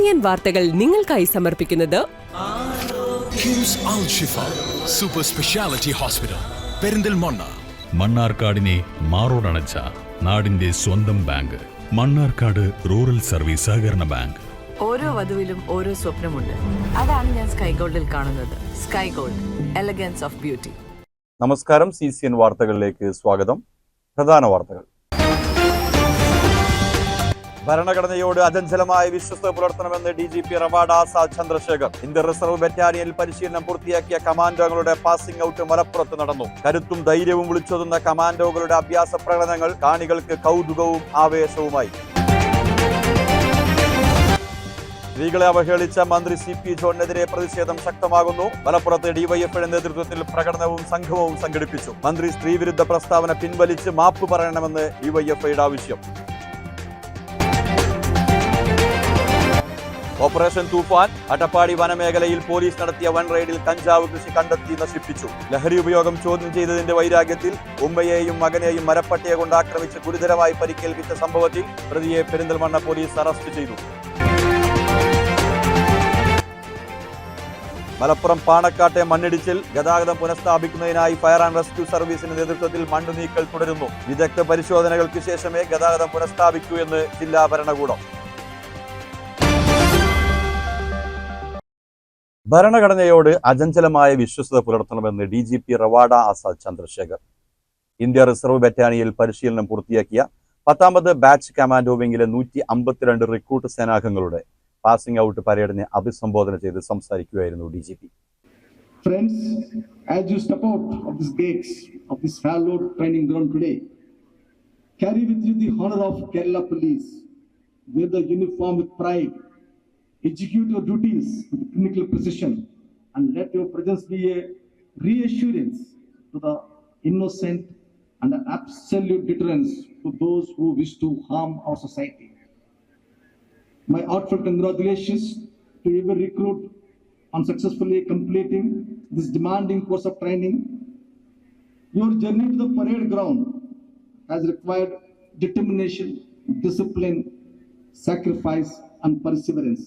CCN വാർത്തകൾ നിങ്ങൾക്കായി സമർപ്പിക്കുന്നത് കിംസ് അൽ ഷിഫ സൂപ്പർ സ്പെഷ്യാലിറ്റി ഹോസ്പിറ്റൽ പെരിന്തൽമണ്ണ. മണ്ണാർക്കാടിനെ മാറോടണച്ച നാടിന്റെ സ്വന്തം ബാങ്ക് മണ്ണാർക്കാട് റൂറൽ സർവീസ് സഹകരണ ബാങ്ക്. ഓരോ വധുവിലും ഓരോ സ്വപ്നമുണ്ട്. അതാണ് ഞാൻ സ്കൈ ഗോൾഡിൽ കാണുന്നത്. Sky gold, elegance of beauty. നമസ്കാരം. CCN വാർത്തകളിലേക്ക് സ്വാഗതം. പ്രധാന വാർത്തകൾ. ഭരണഘടനയോട് അചഞ്ചലമായ വിശ്വസ്ത പുലർത്തണമെന്ന് DGP Ravada Azad Chandrasekhar. Indian reserve ബറ്റാലിയനിൽ പരിശീലനം പൂർത്തിയാക്കിയ കമാൻഡോകളുടെ പാസിംഗ് ഔട്ട് മലപ്പുറത്ത് നടന്നു. കരുത്തും ധൈര്യവും വിളിച്ചോതുന്ന കമാൻഡോകളുടെ അഭ്യാസ പ്രകടനങ്ങൾ കാണികൾക്ക് കൗതുകവും ആവേശവുമായി. സ്ത്രീകളെ അവഹേളിച്ച മന്ത്രി CP ജോണിനെതിരെ പ്രതിഷേധം ശക്തമാകുന്നു. മലപ്പുറത്ത് DYFയുടെ നേതൃത്വത്തിൽ പ്രകടനവും സംഗമവും സംഘടിപ്പിച്ചു. മന്ത്രി സ്ത്രീവിരുദ്ധ പ്രസ്താവന പിൻവലിച്ച് മാപ്പ് പറയണമെന്ന് DYFയുടെ ആവശ്യം. ഓപ്പറേഷൻ തൂഫാൻ. അട്ടപ്പാടി വനമേഖലയിൽ പോലീസ് നടത്തിയ വൻ റെയ്ഡിൽ കഞ്ചാവ് കൃഷി കണ്ടെത്തി നശിപ്പിച്ചു. ലഹരി ഉപയോഗം ചോദ്യം ചെയ്തതിന്റെ വൈരാഗ്യത്തിൽ ഉമ്മയെയും മകനെയും മരപ്പട്ടയെ കൊണ്ട് ആക്രമിച്ച് ഗുരുതരമായി പരിക്കേൽപ്പിച്ച സംഭവത്തിൽ പ്രതിയെ പെരിന്തൽമണ്ണ പോലീസ് അറസ്റ്റ് ചെയ്തു. മലപ്പുറം പാണക്കാട്ടെ മണ്ണിടിച്ചിൽ. ഗതാഗതം പുനഃസ്ഥാപിക്കുന്നതിനായി ഫയർ ആൻഡ് റെസ്ക്യൂ സർവീസിന്റെ നേതൃത്വത്തിൽ മണ്ണ് നീക്കൽ തുടരുന്നു. വിദഗ്ധ പരിശോധനകൾക്ക് ശേഷമേ ഗതാഗതം പുനഃസ്ഥാപിക്കൂ എന്ന് ജില്ലാ ഭരണകൂടം. ഭരണഘടനയോട് അചഞ്ചലമായ വിശ്വസ്തത പുലർത്തണമെന്ന് DGP Ravada Azad Chandrasekhar. India reserve ബറ്റാലിയനിൽ പരിശീലനം പൂർത്തിയാക്കിയ 10ാമത് ബാച്ച് കമാൻഡോ വിംഗിലെ 152 റിക്രൂട്ട് സേനാംഗങ്ങളുടെ പാസിംഗ് ഔട്ട് പരേഡിനെ അഭിസംബോധന ചെയ്ത് സംസാരിക്കുകയായിരുന്നു DGP. Friends, as you step out of these gates of this hallowed training ground today, carry with you the honor of Kerala Police. Wear the uniform with pride. Execute your duties with clinical precision, and let your presence be a reassurance to the innocent and an absolute deterrence to those who wish to harm our society. My heartfelt congratulations to every recruit on successfully completing this demanding course of training. Your journey to the parade ground has required determination, discipline, sacrifice, and perseverance.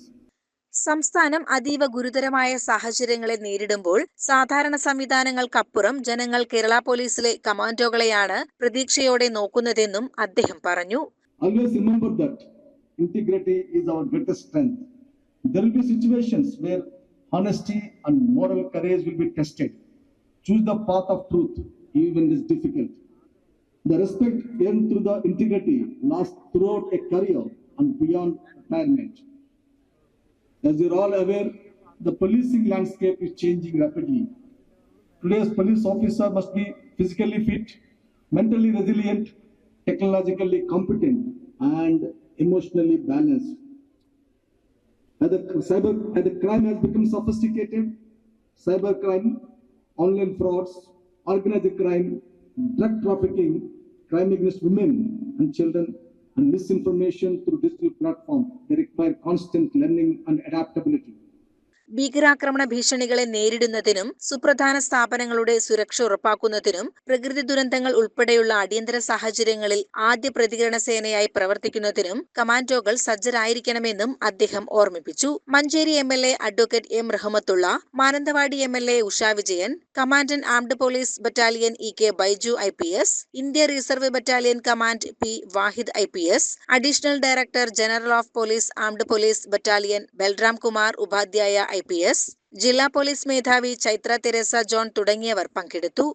സംസ്ഥാനം അതീവ ഗുരുതരമായ സാഹചര്യങ്ങളെ നേരിടുമ്പോൾ സാധാരണ സംവിധാനങ്ങൾക്കപ്പുറം ജനങ്ങൾ കേരള പോലീസിലെ കമാൻഡോകളെയാണ് പ്രതീക്ഷയോടെ നോക്കുന്നതെന്നും അദ്ദേഹം പറഞ്ഞു. Always remember that integrity is our greatest strength. There will be situations where honesty and moral courage will be tested. Choose the path of truth even when it is difficult. The respect earned through the integrity lasts throughout a career and beyond retirement. As you're all aware, the policing landscape is changing rapidly. Today's police officer must be physically fit, mentally resilient, technologically competent, and emotionally balanced. As the crime has become sophisticated, cybercrime, online frauds, organized crime, drug trafficking, crime against women and children, and misinformation through digital platforms, they require constant learning and adaptability. ഭീകരാക്രമണ ഭീഷണികളെ നേരിടുന്നതിനും സുപ്രധാന സ്ഥാപനങ്ങളുടെ സുരക്ഷ ഉറപ്പാക്കുന്നതിനും പ്രകൃതി ദുരന്തങ്ങൾ ഉൾപ്പെടെയുള്ള അടിയന്തര സാഹചര്യങ്ങളിൽ ആദ്യ പ്രതികരണ സേനയായി പ്രവർത്തിക്കുന്നതിനും കമാൻഡോകൾ സജ്ജരായിരിക്കണമെന്നും അദ്ദേഹം ഓർമ്മിപ്പിച്ചു. Manjeri MLA advocate M Rahmathulla, Mananthavady MLA Usha Vijayan, commandant armed police battalion EK Baiju IPS, India reserve battalion command P Vahid IPS, additional director general of police armed police battalion Balram Kumar Upadhyaya IPS, ജില്ലാ പോലീസ് മേധാവി ചൈത്ര തെരേസ ജോൺ തുടങ്ങിയവർ പങ്കെടുത്തു.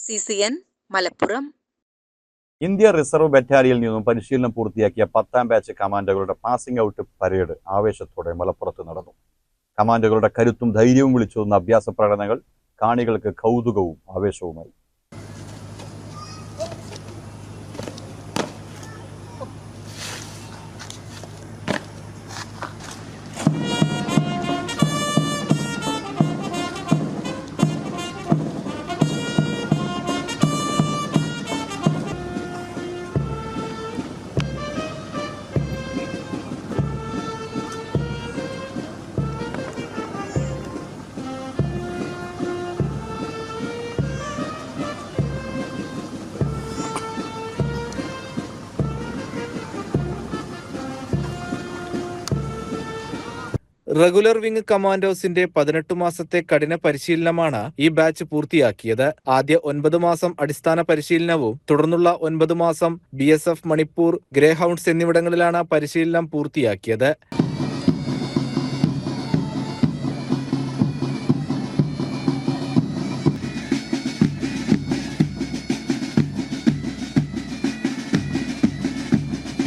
CCN മലപ്പുറം. ഇന്ത്യ റിസർവ് ബറ്റാലിയനിൽ നിന്നും പരിശീലനം പൂർത്തിയാക്കിയ 10ാം ബാച്ച് കമാൻഡോകളുടെ പാസിംഗ് ഔട്ട് പരേഡ് ആവേശത്തോടെ മലപ്പുറത്ത് നടന്നു. കമാൻഡോകളുടെ കരുത്തും ധൈര്യവും വിളിച്ചോതുന്ന അഭ്യാസ പ്രകടനങ്ങൾ കാണികൾക്ക് കൗതുകവും ആവേശവുമായി. റെഗുലർ വിംഗ് കമാൻഡോസിന്റെ 18 മാസത്തെ കഠിന പരിശീലനമാണ് ഈ ബാച്ച് പൂർത്തിയാക്കിയത്. ആദ്യ 9 മാസം അടിസ്ഥാന പരിശീലനവും തുടർന്നുള്ള 9 മാസം BSF മണിപ്പൂർ, ഗ്രേഹൗണ്ട്സ് എന്നിവിടങ്ങളിലാണ് പരിശീലനം പൂർത്തിയാക്കിയത്.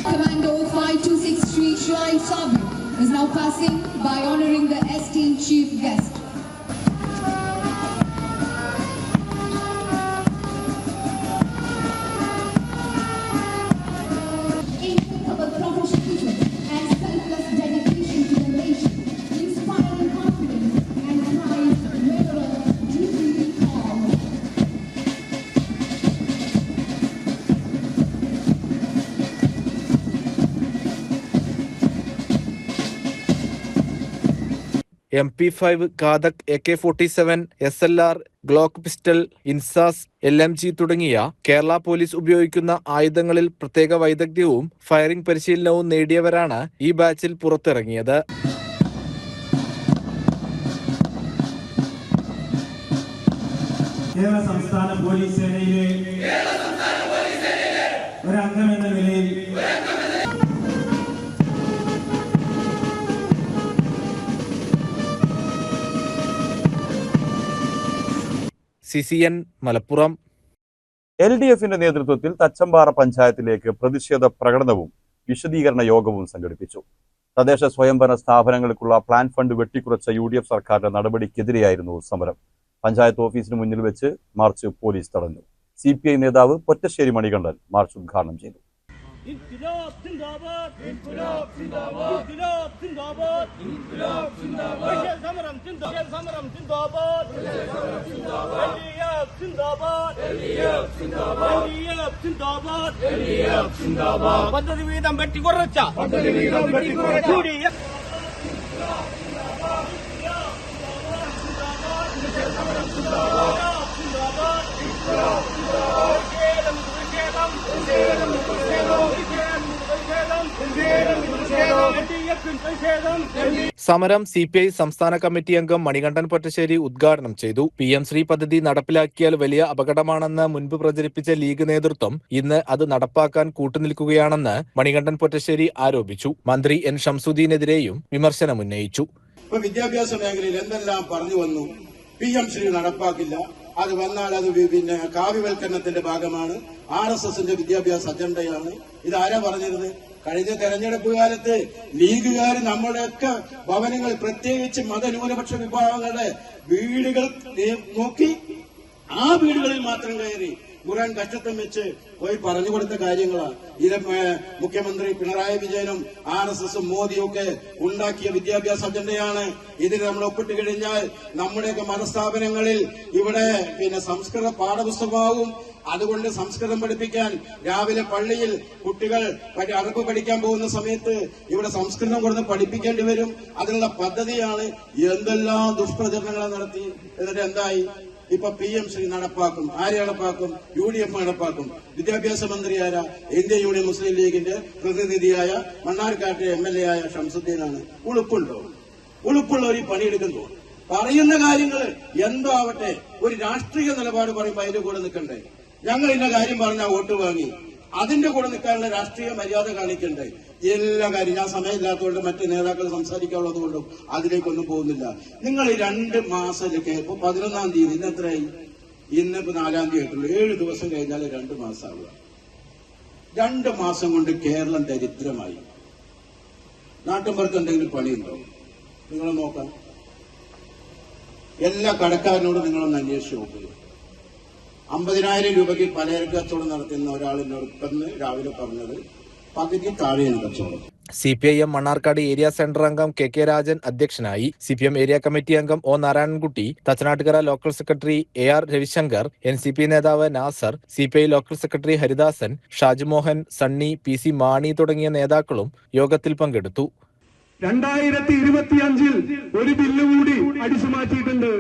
Commando 5263 Shuaib Sabir is now passing by honoring the esteemed chief guest. Impeccable professionalism and selfless dedication to the nation, inspiring confidence and pride, mirror deeply calm. MP5, കാദക്, AK-47, SLR, Glock pistol, INSAS, LMG തുടങ്ങിയ Kerala police ഉപയോഗിക്കുന്ന ആയുധങ്ങളിൽ പ്രത്യേക വൈദഗ്ധ്യവും firing പരിശീലനവും നേടിയവരാണ് ഈ ബാച്ചിൽ പുറത്തിറങ്ങിയത്. കേരള സംസ്ഥാന police സേനയിലെ ഒരംഗമെന്ന നിലയിൽ CCN മലപ്പുറം. LDFന്റെ നേതൃത്വത്തിൽ തച്ചമ്പാറ പഞ്ചായത്തിലേക്ക് പ്രതിഷേധ പ്രകടനവും വിശദീകരണ യോഗവും സംഘടിപ്പിച്ചു. തദ്ദേശ സ്വയംഭരണ സ്ഥാപനങ്ങൾക്കുള്ള പ്ലാൻ ഫണ്ട് വെട്ടിക്കുറച്ച UDF സർക്കാരിന്റെ നടപടിക്കെതിരെയായിരുന്നു സമരം. പഞ്ചായത്ത് ഓഫീസിന് മുന്നിൽ വെച്ച് മാർച്ച് പോലീസ് തടഞ്ഞു. CPI നേതാവ് പൊറ്റശ്ശേരി മണികണ്ഠൻ മാർച്ച് ഉദ്ഘാടനം ചെയ്തു. İnkılap zindabad, inkılap zindabad, inkılap zindabad, inkılap zindabad. Beşer samaram zindabad, samaram zindabad, samaram zindabad. Elliyap zindabad, elliyap zindabad, elliyap zindabad, elliyap zindabad. പദ്ധതി വീതം വെട്ടിക്കുറച്ച, പദ്ധതി വീതം വെട്ടിക്കുറച്ച. UDF സമരം CPI സംസ്ഥാന കമ്മിറ്റി അംഗം മണികണ്ഠൻ പൊറ്റശ്ശേരി ഉദ്ഘാടനം ചെയ്തു. PM ശ്രീ പദ്ധതി നടപ്പിലാക്കിയാൽ വലിയ അപകടമാണെന്ന് മുൻപ് പ്രചരിപ്പിച്ച ലീഗ് നേതൃത്വം ഇന്ന് അത് നടപ്പാക്കാൻ കൂട്ടുനിൽക്കുകയാണെന്ന് മണികണ്ഠൻ പൊറ്റശ്ശേരി ആരോപിച്ചു. മന്ത്രി N ഷംസുദ്ദീനെതിരെയും വിമർശനമുന്നയിച്ചു. വിദ്യാഭ്യാസ മേഖലയിൽ എന്തെല്ലാം പറഞ്ഞു വന്നു. PM ശ്രീ നടപ്പാക്കില്ല, അത് വന്നാൽ അത് പിന്നെ കാവ്യവൽക്കരണത്തിന്റെ ഭാഗമാണ്, RSSന്റെ വിദ്യാഭ്യാസ അജണ്ടയാണ്. ഇതാരാ പറഞ്ഞിരുന്നത്? കഴിഞ്ഞ തെരഞ്ഞെടുപ്പ് കാലത്ത് ലീഗുകാർ നമ്മുടെയൊക്കെ ഭവനങ്ങൾ, പ്രത്യേകിച്ച് മതന്യൂനപക്ഷ വിഭാഗങ്ങളുടെ വീടുകൾ നോക്കി ആ വീടുകളിൽ മാത്രം കയറി ഖുർആൻ കഷ്ടത്തം വെച്ച് പോയി പറഞ്ഞു കൊടുത്ത കാര്യങ്ങളാണ്. ഇത് മുഖ്യമന്ത്രി പിണറായി വിജയനും RSSും മോദിയും ഒക്കെ ഉണ്ടാക്കിയ വിദ്യാഭ്യാസ അജണ്ടയാണ്. ഇതിന് നമ്മൾ ഒപ്പിട്ട് കഴിഞ്ഞാൽ നമ്മുടെയൊക്കെ മതസ്ഥാപനങ്ങളിൽ ഇവിടെ പിന്നെ സംസ്കൃത പാഠപുസ്തകമാവും. അതുകൊണ്ട് സംസ്കൃതം പഠിപ്പിക്കാൻ രാവിലെ പള്ളിയിൽ കുട്ടികൾ അറബ് പഠിക്കാൻ പോകുന്ന സമയത്ത് ഇവിടെ സംസ്കൃതം കൊടുത്ത് പഠിപ്പിക്കേണ്ടി വരും. അതിനുള്ള പദ്ധതിയാണ്. എന്തെല്ലാം ദുഷ്പ്രചരണങ്ങൾ നടത്തി. എന്നിട്ട് എന്തായി? ഇപ്പൊ PM ശ്രീ നടപ്പാക്കും. ആര് നടപ്പാക്കും? UDF നടപ്പാക്കും. വിദ്യാഭ്യാസ മന്ത്രി ആരാ? ഇന്ത്യൻ യൂണിയൻ മുസ്ലിം ലീഗിന്റെ പ്രതിനിധിയായ മണ്ണാർക്കാട്ടെ MLA ആയ ഷംസുദ്ദീനാണ്. ഉളുപ്പുണ്ടോ? ഉളുപ്പുള്ളവർ ഈ പണിയെടുക്കുന്നു. പറയുന്ന കാര്യങ്ങൾ എന്തോ ആവട്ടെ, ഒരു രാഷ്ട്രീയ നിലപാട് പറയുമ്പോൾ അതിന്റെ കൂടെ നിൽക്കണ്ടേ? ഞങ്ങൾ ഇന്ന കാര്യം പറഞ്ഞാൽ വോട്ട് വാങ്ങി, അതിന്റെ കൂടെ നിൽക്കാനുള്ള രാഷ്ട്രീയ മര്യാദ കാണിക്കണ്ടേ? എല്ലാ കാര്യം ഞാൻ സമയമില്ലാത്തതുകൊണ്ട് മറ്റ് നേതാക്കൾ സംസാരിക്കാനുള്ളത് കൊണ്ടും അതിലേക്കൊന്നും പോകുന്നില്ല. നിങ്ങൾ 2 മാസത്തിലേക്ക് ഇപ്പൊ 11-ാം തീയതി, ഇന്ന് എത്രയായി? ഇന്നിപ്പോ 4-ാം തീയതി ആയിട്ടുള്ളൂ. 7 ദിവസം കഴിഞ്ഞാൽ 2 മാസമാവുക. 2 മാസം കൊണ്ട് കേരളം ദരിദ്രമായി. നാട്ടിൻപുറത്ത് എന്തെങ്കിലും പണിയുണ്ടോ? നിങ്ങൾ നോക്കാം. എല്ലാ കടക്കാരനോടും നിങ്ങളൊന്ന് അന്വേഷിച്ച് നോക്കുക. 50,000 രൂപയ്ക്ക് പലചരക്ക് കച്ചവടം നടത്തുന്ന ഒരാളിനോട് ഇപ്പം രാവിലെ പറഞ്ഞത് പകുതി താഴെയാണ് കച്ചവടം. CPIM മണ്ണാർക്കാട് ഏരിയ സെന്റർ അംഗം KK രാജൻ അധ്യക്ഷനായി. CPM ഏരിയ കമ്മിറ്റി അംഗം O Narayanankutty, Thachanattukara local secretary AR Ravishankar, NCP നേതാവ് Nasar, CPI local secretary Haridasan, Shajumohan, Sunny, PC Mani തുടങ്ങിയ നേതാക്കളും യോഗത്തിൽ പങ്കെടുത്തു. 2025 ഒരു ബില്ല് കൂടി അടിച്ചു മാറ്റിയിട്ടുണ്ട്.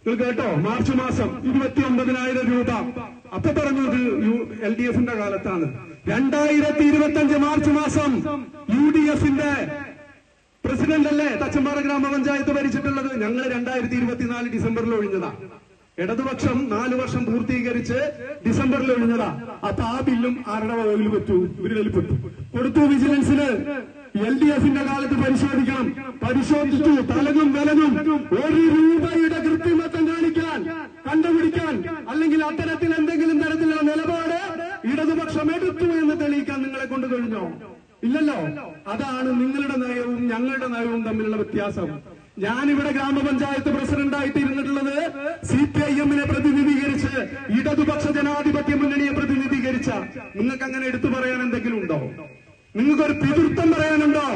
നിങ്ങൾ കേട്ടോ? മാർച്ച് മാസം 29,000 രൂപ. അപ്പൊ പറഞ്ഞത് LDFന്റെ കാലത്താണ്. 2025 മാർച്ച് മാസം UDFന്റെ പ്രസിഡന്റ് അല്ലേ തച്ചമ്പാറ ഗ്രാമപഞ്ചായത്ത് ഭരിച്ചിട്ടുള്ളത്? ഞങ്ങൾ 2024 ഡിസംബറിൽ ഒഴിഞ്ഞതാ. ഇടതുപക്ഷം 4 വർഷം പൂർത്തീകരിച്ച് ഡിസംബറിൽ ഒഴിഞ്ഞതാ. അപ്പൊ ആ ബില്ലും ആരുടെ വകയിൽ പറ്റൂ? ഇവരിൽ പറ്റൂ. കൊടുത്തു വിജിലൻസിന്. LDFന്റെ കാലത്ത് പരിശോധിക്കണം. പരിശോധിച്ചു. തലകും വിലകും 1 രൂപയുടെ കൃത്രിമത്വം കാണിക്കാൻ, കണ്ടുപിടിക്കാൻ, അല്ലെങ്കിൽ അത്തരത്തിൽ എന്തെങ്കിലും തരത്തിലുള്ള നിലപാട് ഇടതുപക്ഷം എടുത്തു എന്ന് തെളിയിക്കാൻ നിങ്ങളെ കൊണ്ട് കഴിഞ്ഞോ? ഇല്ലല്ലോ. അതാണ് നിങ്ങളുടെ നയവും ഞങ്ങളുടെ നയവും തമ്മിലുള്ള വ്യത്യാസം. ഞാനിവിടെ ഗ്രാമപഞ്ചായത്ത് പ്രസിഡന്റായിട്ട് ഇരുന്നിട്ടുള്ളത് CPIM-നെ പ്രതിനിധീകരിച്ച്, ഇടതുപക്ഷ ജനാധിപത്യ മുന്നണിയെ പ്രതിനിധീകരിച്ച. നിങ്ങൾക്ക് അങ്ങനെ എടുത്തു പറയാൻ എന്തെങ്കിലും ഉണ്ടോ? നിങ്ങൾക്കൊരു പിതൃത്വം പറയാനുണ്ടോ?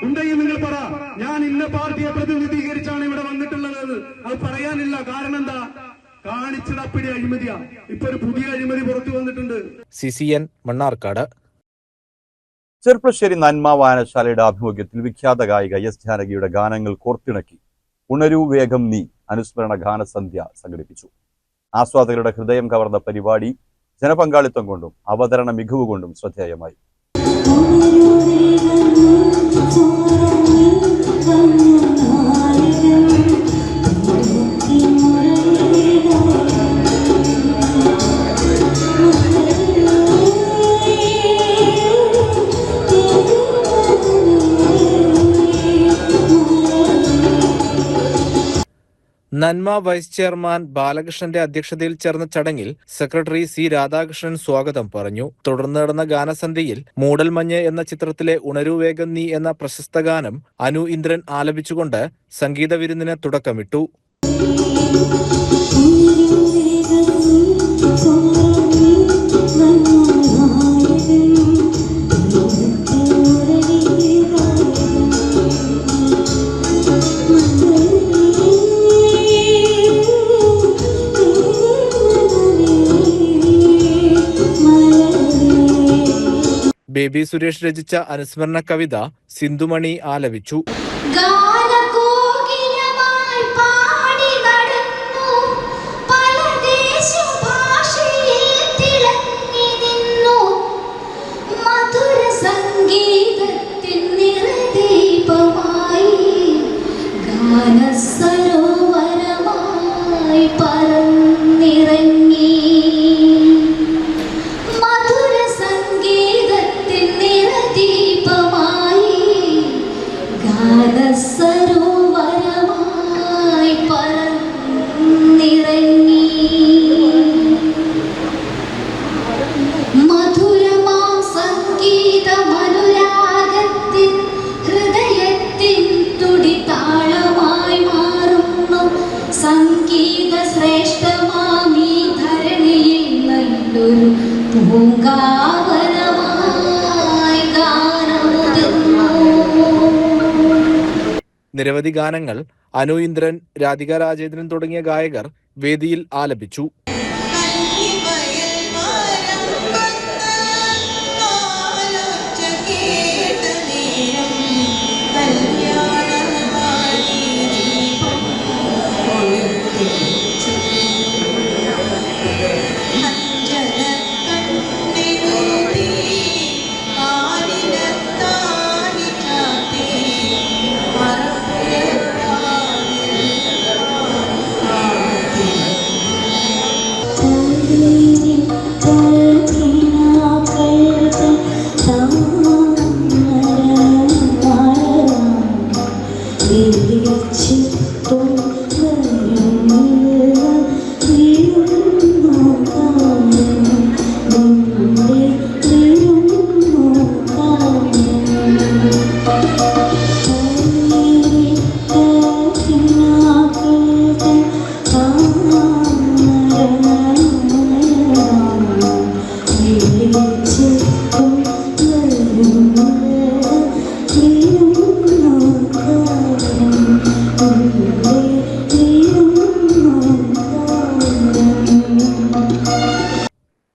ഉണ്ടെങ്കിൽ നിങ്ങൾ പറ, ഞാൻ ഇന്ന പാർട്ടിയെ പ്രതിനിധീകരിച്ചാണ് ഇവിടെ വന്നിട്ടുള്ളത്. അത് പറയാനില്ല. കാരണം എന്താ? കാണിച്ചത് അപ്പിടി അഴിമതിയാ. ഇപ്പൊ ഒരു പുതിയ അഴിമതി പുറത്തു വന്നിട്ടുണ്ട്. CCN മണ്ണാർക്കാട്. ചെർപ്പശ്ശേരി നന്മ വായനശാലയുടെ ആഭിമുഖ്യത്തിൽ വിഖ്യാത ഗായിക S ജാനകിയുടെ ഗാനങ്ങൾ കോർത്തിണക്കി ഉണരൂ വേഗം നീ അനുസ്മരണ ഗാനസന്ധ്യ സംഘടിപ്പിച്ചു. ആസ്വാദകരുടെ ഹൃദയം കവർന്ന പരിപാടി ജനപങ്കാളിത്തം കൊണ്ടും അവതരണ മികവ് കൊണ്ടും ശ്രദ്ധേയമായി. നന്മ വൈസ് ചെയർമാൻ ബാലകൃഷ്ണന്റെ അധ്യക്ഷതയിൽ ചേർന്ന ചടങ്ങിൽ സെക്രട്ടറി C രാധാകൃഷ്ണൻ സ്വാഗതം പറഞ്ഞു. തുടർന്ന് നടന്ന ഗാനസന്ധ്യയിൽ മൂടൽമഞ്ഞ് എന്ന ചിത്രത്തിലെ ഉണരൂ വേഗം നീ എന്ന പ്രശസ്ത ഗാനം അനു ഇന്ദ്രൻ ആലപിച്ചുകൊണ്ട് സംഗീത വിരുന്നിന് തുടക്കമിട്ടു. ബേബി സുരേഷ് രചിച്ച അനുസ്മരണ കവിത സിന്ധുമണി ആലപിച്ചു. നിരവധി ഗാനങ്ങൾ അനു ഇന്ദ്രൻ, രാധിക രാജേന്ദ്രൻ തുടങ്ങിയ ഗായകർ വേദിയിൽ ആലപിച്ചു.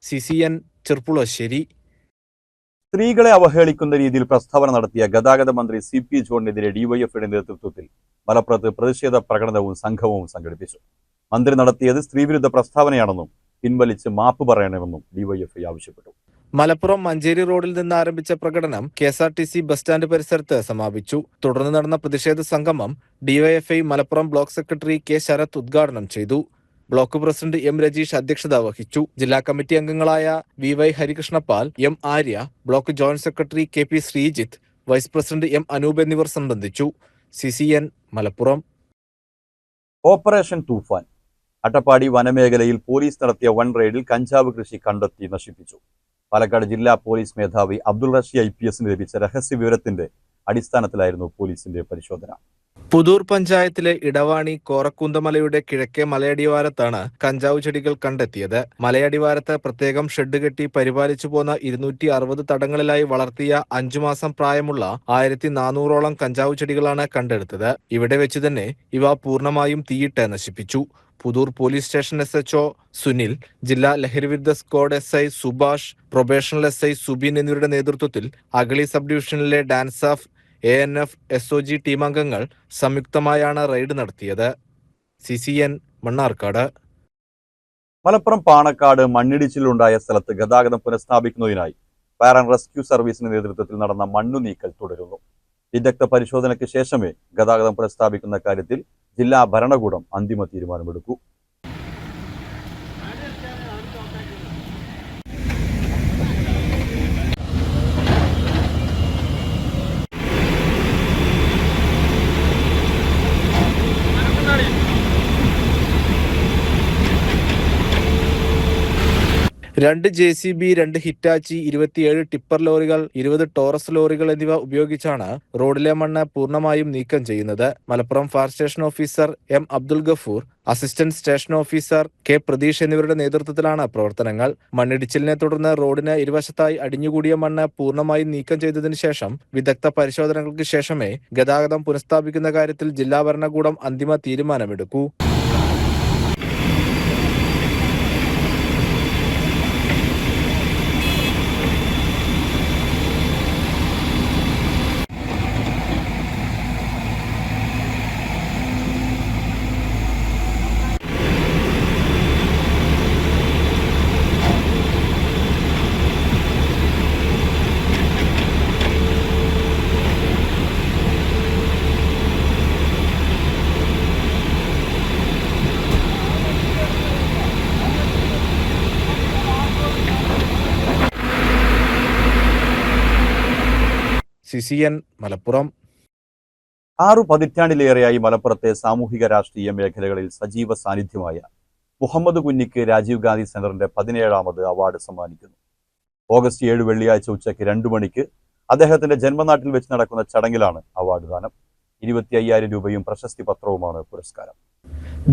CCN ചെർപ്പുളശ്ശേരി. സ്ത്രീകളെ അവഹേളിക്കുന്ന രീതിയിൽ പ്രസ്താവന നടത്തിയ ഗതാഗത മന്ത്രി CP ജോണിനെതിരെ DYFയുടെ നേതൃത്വത്തിൽ മലപ്പുറത്ത് പ്രതിഷേധ പ്രകടനവും സംഘവും സംഘടിപ്പിച്ചു. മന്ത്രി നടത്തിയത് സ്ത്രീവിരുദ്ധ പ്രസ്താവനയാണെന്നും പിൻവലിച്ച് മാപ്പ് പറയണമെന്നും DYFI ആവശ്യപ്പെട്ടു. മലപ്പുറം മഞ്ചേരി റോഡിൽ നിന്ന് ആരംഭിച്ച പ്രകടനം KSRTC ബസ് സ്റ്റാൻഡ് പരിസരത്ത് സമാപിച്ചു. തുടർന്ന് നടന്ന പ്രതിഷേധ സംഗമം DYFI Malappuram block secretary K. Sarath ഉദ്ഘാടനം ചെയ്തു. Block president M. രജീഷ് അധ്യക്ഷത വഹിച്ചു. ജില്ലാ കമ്മിറ്റി അംഗങ്ങളായ VY Harikrishnapal, M. Arya, block joint secretary KP Sreejith, vice president M. Anoop എന്നിവർ സംബന്ധിച്ചു. CCN മലപ്പുറം. ഓപ്പറേഷൻ തൂഫാൻ. അട്ടപ്പാടി വനമേഖലയിൽ പോലീസ് നടത്തിയ വൻ റെയ്ഡിൽ കഞ്ചാവ് കൃഷി കണ്ടെത്തി നശിപ്പിച്ചു. പാലക്കാട് ജില്ലാ പോലീസ് മേധാവി അബ്ദുൾ റഷി IPSന് ലഭിച്ച രഹസ്യ വിവരത്തിന്റെ അടിസ്ഥാനത്തിലായിരുന്നു പോലീസിന്റെ പരിശോധന. പുതൂർ പഞ്ചായത്തിലെ ഇടവാണി കോറക്കുന്തമലയുടെ കിഴക്കേ മലയടിവാരത്താണ് കഞ്ചാവ് ചെടികൾ കണ്ടെത്തിയത്. മലയടിവാരത്ത് പ്രത്യേകം ഷെഡ് കെട്ടി പരിപാലിച്ചു പോന്ന 260 തടങ്ങളിലായി വളർത്തിയ 5 മാസം പ്രായമുള്ള 1400ഓളം കഞ്ചാവ് ചെടികളാണ് കണ്ടെടുത്തത്. ഇവിടെ വെച്ച് തന്നെ ഇവ പൂർണ്ണമായും തീയിട്ട് നശിപ്പിച്ചു. Puthur police station SHO Sunil, ജില്ലാ ലഹരിവിരുദ്ധ squad SI Subhash, probational SI Subin എന്നിവരുടെ നേതൃത്വത്തിൽ അഗളി സബ് ഡിവിഷനിലെ ഡാൻസാഫ്, ANF, SOG ടീമംഗങ്ങൾ സംയുക്തമായാണ് റെയ്ഡ് നടത്തിയത്. CCN മണ്ണാർക്കാട്. മലപ്പുറം പാണക്കാട് മണ്ണിടിച്ചിലുണ്ടായ സ്ഥലത്ത് ഗതാഗതം പുനഃസ്ഥാപിക്കുന്നതിനായി ഫയർ ആൻഡ് റെസ്ക്യൂ സർവീസിന്റെ നേതൃത്വത്തിൽ നടന്ന മണ്ണു നീക്കൽ തുടരുന്നു. വിദഗ്ധ പരിശോധനയ്ക്ക് ശേഷമേ ഗതാഗതം പുനഃസ്ഥാപിക്കുന്ന കാര്യത്തിൽ ജില്ലാ ഭരണകൂടം അന്തിമ തീരുമാനമെടുക്കൂ. രണ്ട് JCB, 2 ഹിറ്റാച്ചി, 27 ടിപ്പർ ലോറികൾ, 20 ടോറസ് ലോറികൾ എന്നിവ ഉപയോഗിച്ചാണ് റോഡിലെ മണ്ണ് പൂർണ്ണമായും നീക്കം ചെയ്യുന്നത്. Malappuram fire station officer M. Abdul Gafoor, assistant station officer K. Pratheesh എന്നിവരുടെ നേതൃത്വത്തിലാണ് പ്രവർത്തനങ്ങൾ. മണ്ണിടിച്ചിലിനെ തുടർന്ന് റോഡിന് ഇരുവശത്തായി അടിഞ്ഞുകൂടിയ മണ്ണ് പൂർണ്ണമായും നീക്കം ചെയ്തതിനു ശേഷം വിദഗ്ധ പരിശോധനകൾക്ക് ശേഷമേ ഗതാഗതം പുനഃസ്ഥാപിക്കുന്ന കാര്യത്തിൽ ജില്ലാ ഭരണകൂടം അന്തിമ തീരുമാനമെടുക്കൂ. CCN മലപ്പുറം. 6 പതിറ്റാണ്ടിലേറെയായി മലപ്പുറത്തെ സാമൂഹിക രാഷ്ട്രീയ മേഖലകളിൽ സജീവ സാന്നിധ്യമായ മുഹമ്മദ് കുഞ്ഞിക്ക് രാജീവ് ഗാന്ധി സെന്ററിന്റെ 17ാമത് അവാർഡ് സമ്മാനിക്കുന്നു. ഓഗസ്റ്റ് 7 വെള്ളിയാഴ്ച ഉച്ചയ്ക്ക് 2 മണിക്ക് അദ്ദേഹത്തിന്റെ ജന്മനാട്ടിൽ വെച്ച് നടക്കുന്ന ചടങ്ങിലാണ് അവാർഡ് ദാനം. 25,000 രൂപയും പ്രശസ്തി പത്രവുമാണ് പുരസ്കാരം.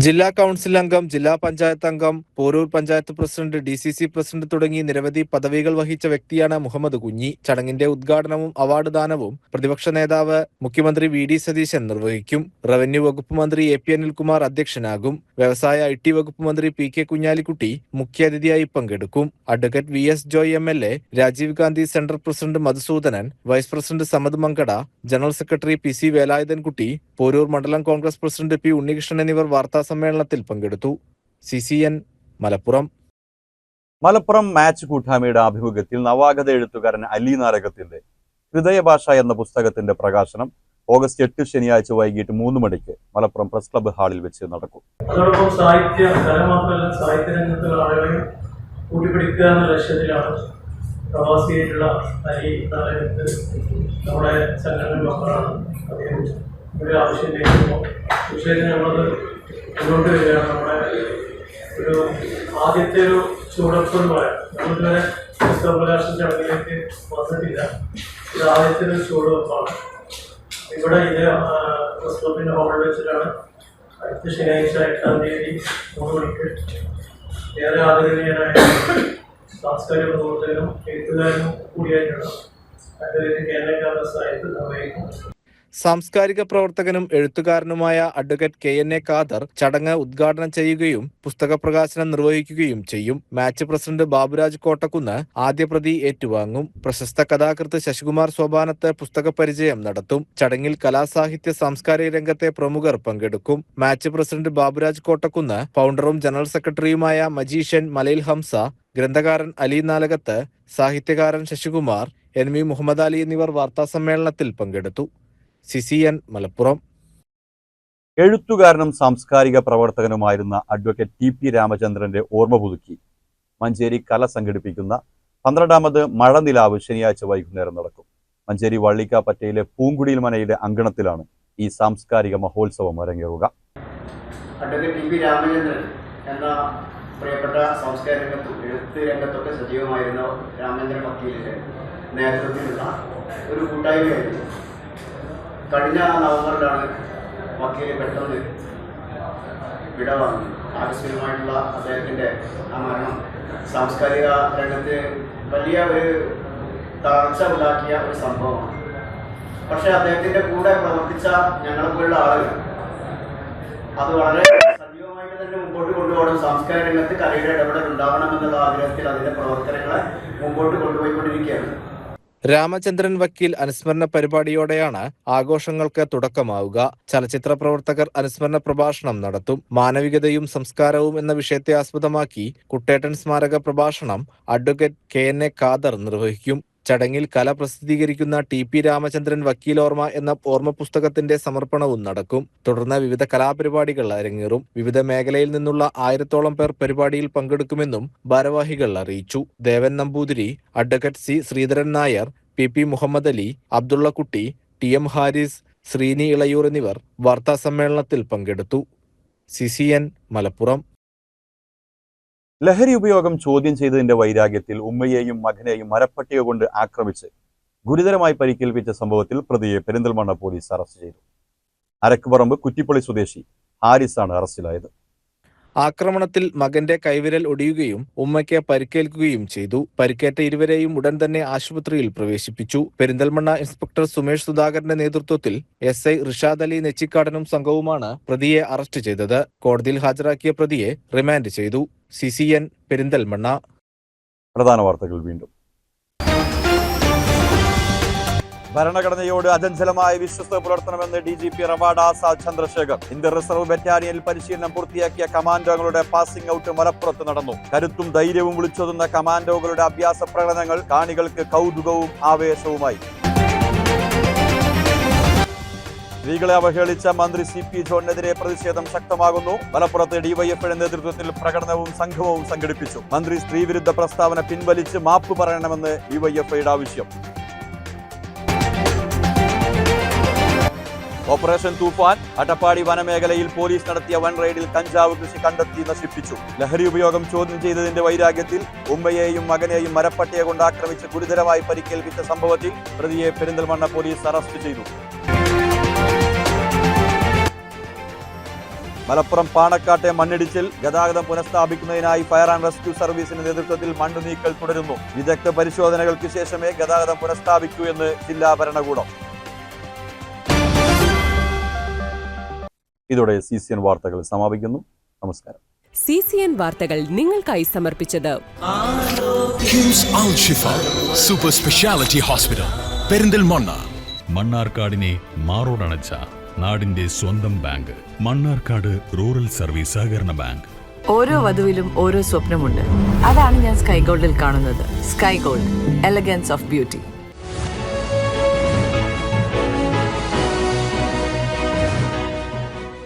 ജില്ലാ കൗൺസിൽ അംഗം, ജില്ലാ പഞ്ചായത്ത് അംഗം, Porur panchayat president, DCC president തുടങ്ങി നിരവധി പദവികൾ വഹിച്ച വ്യക്തിയാണ് മുഹമ്മദ് കുഞ്ഞി. ചടങ്ങിന്റെ ഉദ്ഘാടനവും അവാർഡ് ദാനവും പ്രതിപക്ഷ നേതാവ് മുഖ്യമന്ത്രി VD സതീശൻ നിർവഹിക്കും. റവന്യൂ വകുപ്പ് മന്ത്രി AP അനിൽകുമാർ അധ്യക്ഷനാകും. വ്യവസായ IT വകുപ്പ് മന്ത്രി PK കുഞ്ഞാലിക്കുട്ടി മുഖ്യാതിഥിയായി പങ്കെടുക്കും. Advocate VS Joy MLA, Rajiv Gandhi centre president Madhusoodanan, vice president Samad Mankada, general secretary PC Velayudhankutty, Porur മണ്ഡലം കോൺഗ്രസ് പ്രസിഡന്റ് P ഉണ്ണികൃഷ്ണൻ എന്നിവർ വാർത്താ സമ്മേളനത്തിൽ പങ്കെടുത്തു. CCN മലപ്പുറം. മലപ്പുറം മാച്ച് കൂട്ടായ്മയുടെ ആഭിമുഖ്യത്തിൽ നവാഗത എഴുത്തുകാരൻ അലി നാരകത്തിന്റെ ഹൃദയഭാഷ എന്ന പുസ്തകത്തിന്റെ പ്രകാശനം ഓഗസ്റ്റ് 8 ശനിയാഴ്ച വൈകിട്ട് 3 മണിക്ക് മലപ്പുറം പ്രസ് ക്ലബ്ബ് ഹാളിൽ വെച്ച് നടക്കും. അതോടൊപ്പം മാത്രമല്ല സാഹിത്യ രംഗത്തുള്ള ആളുകളെ കൂട്ടിപ്പിടിക്കുക എന്ന ലക്ഷ്യത്തിലാണ് പ്രവാസിയായിട്ടുള്ള അലി നാരകത്ത് നമ്മുടെ സംഘടന മക്കളാണ് അദ്ദേഹം ഒരു ആവശ്യം നേരിടുമ്പോൾ വിഷയത്തിന് നമ്മളത് മുന്നോട്ട് വരികയാണ്. നമ്മുടെ ഒരു ആദ്യത്തെ ഒരു ചൂടപ്പ് എന്ന് പറയാം. നമ്മളിതുവരെ പുസ്തകപ്രകാശന ചടങ്ങിലേക്ക് വന്നിട്ടില്ല. ഇത് ആദ്യത്തെ ഒരു ചൂടുവെപ്പാണ്. ഇവിടെ ഇത് പ്രസ് ക്ലബിൻ്റെ ഹാളിൽ വെച്ചിട്ടാണ് അടുത്ത ശനിയാഴ്ച 8-ാം തീയതി 3 മണിക്ക് ഏറെ ആദരണീയനായ സാംസ്കാരിക പ്രവർത്തകനും എഴുത്തുകാരനും കൂടിയായിട്ടുള്ള അഡ്വക്കേറ്റ് KN സാഹിബ് നിർവഹിക്കും. സാംസ്കാരിക പ്രവർത്തകനും എഴുത്തുകാരനുമായ അഡ്വക്കേറ്റ് KNA ഖാദർ ചടങ്ങ് ഉദ്ഘാടനം ചെയ്യുകയും പുസ്തക പ്രകാശനം നിർവഹിക്കുകയും ചെയ്യും. മാച്ച് പ്രസിഡന്റ് ബാബുരാജ് കോട്ടക്കുന്ന് ആദ്യ പ്രതി ഏറ്റുവാങ്ങും. പ്രശസ്ത കഥാകൃത്ത് ശശികുമാർ സോപാനത്ത് പുസ്തക പരിചയം നടത്തും. ചടങ്ങിൽ കലാസാഹിത്യ സാംസ്കാരിക രംഗത്തെ പ്രമുഖർ പങ്കെടുക്കും. മാച്ച് പ്രസിഡന്റ് ബാബുരാജ് കോട്ടക്കുന്ന്, ഫൗണ്ടറും ജനറൽ സെക്രട്ടറിയുമായ മജീഷ്യൻ മലയിൽ ഹംസ, ഗ്രന്ഥകാരൻ അലി നാലകത്ത്, സാഹിത്യകാരൻ ശശികുമാർ, NV മുഹമ്മദ് അലി എന്നിവർ വാർത്താസമ്മേളനത്തിൽ പങ്കെടുത്തു. CCN മലപ്പുറം. എഴുത്തുകാരനും സാംസ്കാരിക പ്രവർത്തകനുമായിരുന്ന അഡ്വക്കേറ്റ് TP രാമചന്ദ്രന്റെ ഓർമ്മ പുതുക്കി മഞ്ചേരി കല സംഘടിപ്പിക്കുന്ന 12ാമത് മഴനിലാവ് ശനിയാഴ്ച വൈകുന്നേരം നടക്കും. മഞ്ചേരി വള്ളിക്കാപ്പറ്റയിലെ പൂങ്കുടിയിൽ മനയിലെ അങ്കണത്തിലാണ് ഈ സാംസ്കാരിക മഹോത്സവം അരങ്ങേറുക. അഡ്വക്കേറ്റ് TP രാമചന്ദ്രൻ എന്ന പ്രിയപ്പെട്ട സാംസ്കാരിക രംഗത്തും എഴുത്ത് രംഗത്തൊക്കെ സജീവമായിരുന്ന രാമചന്ദ്രൻ വക്കീലിന്റെ നേതൃത്വത്തിലുള്ള ഒരു കൂട്ടായ്മയായിരുന്നു. കഴിഞ്ഞ നവംബറിലാണ് വക്കീല് പെട്ടെന്ന് വിടവാങ്ങി. ആകസ്മികമായിട്ടുള്ള അദ്ദേഹത്തിൻ്റെ ആ മരണം സാംസ്കാരിക രംഗത്ത് വലിയ ഒരു തളർച്ച ഉണ്ടാക്കിയ ഒരു സംഭവമാണ്. പക്ഷെ അദ്ദേഹത്തിൻ്റെ കൂടെ പ്രവർത്തിച്ച ഞങ്ങളെപ്പോലുള്ള ആളുകൾ അത് വളരെ സജീവമായിട്ട് തന്നെ മുമ്പോട്ട് കൊണ്ടുപോകണം. സാംസ്കാരിക രംഗത്ത് കലയുടെ ഇടപെടൽ ഉണ്ടാവണമെന്നുള്ള ആഗ്രഹത്തിൽ അതിൻ്റെ പ്രവർത്തനങ്ങളെ മുമ്പോട്ട് കൊണ്ടുപോയിക്കൊണ്ടിരിക്കുകയാണ്. രാമചന്ദ്രൻ വക്കീൽ അനുസ്മരണ പരിപാടിയോടെയാണ് ആഘോഷങ്ങൾക്ക് തുടക്കമാവുക. ചലച്ചിത്ര പ്രവർത്തകർ അനുസ്മരണ പ്രഭാഷണം നടത്തും. മാനവികതയും സംസ്കാരവും എന്ന വിഷയത്തെ ആസ്പദമാക്കി കുട്ടേട്ടൻ സ്മാരക പ്രഭാഷണം അഡ്വക്കേറ്റ് KNA ഖാദർ നിർവഹിക്കും. ചടങ്ങിൽ കല പ്രസിദ്ധീകരിക്കുന്ന TP രാമചന്ദ്രൻ വക്കീൽ ഓർമ്മ എന്ന ഓർമ്മ പുസ്തകത്തിന്റെ സമർപ്പണവും നടക്കും. തുടർന്ന് വിവിധ കലാപരിപാടികൾ അരങ്ങേറും. വിവിധ മേഖലയിൽ നിന്നുള്ള 1000-ഓളം പേർ പരിപാടിയിൽ പങ്കെടുക്കുമെന്നും ഭാരവാഹികൾ അറിയിച്ചു. Devan Namboothiri, advocate C Sreedharan Nair, PP Muhammad Ali, Abdullakutty, TM Haris, Sreeni Elayur എന്നിവർ വാർത്താസമ്മേളനത്തിൽ പങ്കെടുത്തു. CCN മലപ്പുറം. ലഹരി ഉപയോഗം ചോദ്യം ചെയ്തതിന്റെ വൈരാഗ്യത്തിൽ ഉമ്മയെയും മകനെയും മരപ്പട്ടിക കൊണ്ട് ആക്രമിച്ച് ഗുരുതരമായി പരിക്കേൽപ്പിച്ച സംഭവത്തിൽ പ്രതിയെ പെരിന്തൽമണ്ണ പോലീസ് അറസ്റ്റ് ചെയ്തു. അരക്കുപറമ്പ് കുറ്റിപ്പള്ളി സ്വദേശി ഹാരിസാണ് അറസ്റ്റിലായത്. ആക്രമണത്തിൽ മകന്റെ കൈവിരൽ ഒടിയുകയും ഉമ്മയ്ക്ക് പരിക്കേൽക്കുകയും ചെയ്തു. പരിക്കേറ്റ ഇരുവരെയും ഉടൻ തന്നെ ആശുപത്രിയിൽ പ്രവേശിപ്പിച്ചു. പെരിന്തൽമണ്ണ ഇൻസ്പെക്ടർ സുമേഷ് സുധാകരന്റെ നേതൃത്വത്തിൽ SI റിഷാദ് അലി നെച്ചിക്കാടനും സംഘവുമാണ് പ്രതിയെ അറസ്റ്റ് ചെയ്തത്. കോടതിയിൽ ഹാജരാക്കിയ പ്രതിയെ റിമാൻഡ് ചെയ്തു. CCN പെരിന്തൽമണ്ണ. പ്രധാന വാർത്തകൾ വീണ്ടും. ഭരണഘടനയോട് അചഞ്ചലമായ വിശ്വസ്ത പുലർത്തണമെന്ന് DGP Ravada Azad Chandrasekhar. Indian reserve ബറ്റാലിയനിൽ പരിശീലനം പൂർത്തിയാക്കിയ കമാൻഡോകളുടെ പാസിംഗ് ഔട്ട് മലപ്പുറത്ത് നടന്നു. കരുത്തും ധൈര്യവും വിളിച്ചൊതുന്ന കമാൻഡോകളുടെ അഭ്യാസ പ്രകടനങ്ങൾ കാണികൾക്ക് കൗതുകവും ആവേശവുമായി. സ്ത്രീകളെ അവഹേളിച്ച മന്ത്രി CP ജോണിനെതിരെ പ്രതിഷേധം ശക്തമാകുന്നു. മലപ്പുറത്ത് DYFയുടെ നേതൃത്വത്തിൽ പ്രകടനവും സംഗമവും സംഘടിപ്പിച്ചു. മന്ത്രി സ്ത്രീവിരുദ്ധ പ്രസ്താവന പിൻവലിച്ച് മാപ്പ് പറയണമെന്ന് DYFയുടെ ആവശ്യം. ഓപ്പറേഷൻ തൂഫാൻ. അട്ടപ്പാടി വനമേഖലയിൽ പോലീസ് നടത്തിയ വൻ റെയ്ഡിൽ കഞ്ചാവ് കൃഷി കണ്ടെത്തി നശിപ്പിച്ചു. ലഹരി ഉപയോഗം ചോദ്യം ചെയ്തതിന്റെ വൈരാഗ്യത്തിൽ ഉമ്മയെയും മകനെയും മരപ്പട്ടിക കൊണ്ട് ആക്രമിച്ച് ഗുരുതരമായി പരിക്കേൽപ്പിച്ച സംഭവത്തിൽ പ്രതിയെ പെരിന്തൽമണ്ണ പോലീസ് അറസ്റ്റ് ചെയ്തു. മലപ്പുറം പാണക്കാട്ടെ മണ്ണിടിച്ചിൽ. ഗതാഗതം പുനഃസ്ഥാപിക്കുന്നതിനായി ഫയർ ആൻഡ് റെസ്ക്യൂ സർവീസിന്റെ നേതൃത്വത്തിൽ മണ്ണ് നീക്കൽ തുടരുന്നു. വിദഗ്ധ പരിശോധനകൾക്ക് ശേഷമേ ഗതാഗതം പുനഃസ്ഥാപിക്കൂ എന്ന് ജില്ലാ ഭരണകൂടം. ഇതോടെ CCN വാർത്തകൾ സമാപിക്കുന്നു. നമസ്കാരം. CCN വാർത്തകൾ നിങ്ങൾക്കായി സമർപ്പിച്ചത് കിംസ് അൽ ഷിഫ സൂപ്പർ സ്പെഷ്യാലിറ്റി ഹോസ്പിറ്റൽ പെരിന്തൽമണ്ണ. മണ്ണാർക്കാടിനെ മാറോടണച്ച നാടിന്റെ സ്വന്തം ബാങ്ക് മണ്ണാർക്കാട് റൂറൽ സർവീസ് സഹകരണ ബാങ്ക്. ഓരോ വധുവിലും ഓരോ സ്വപ്നമുണ്ട്. അതാണ് ഞാൻ സ്കൈ ഗോൾഡിൽ കാണുന്നത്. Sky gold, elegance of beauty.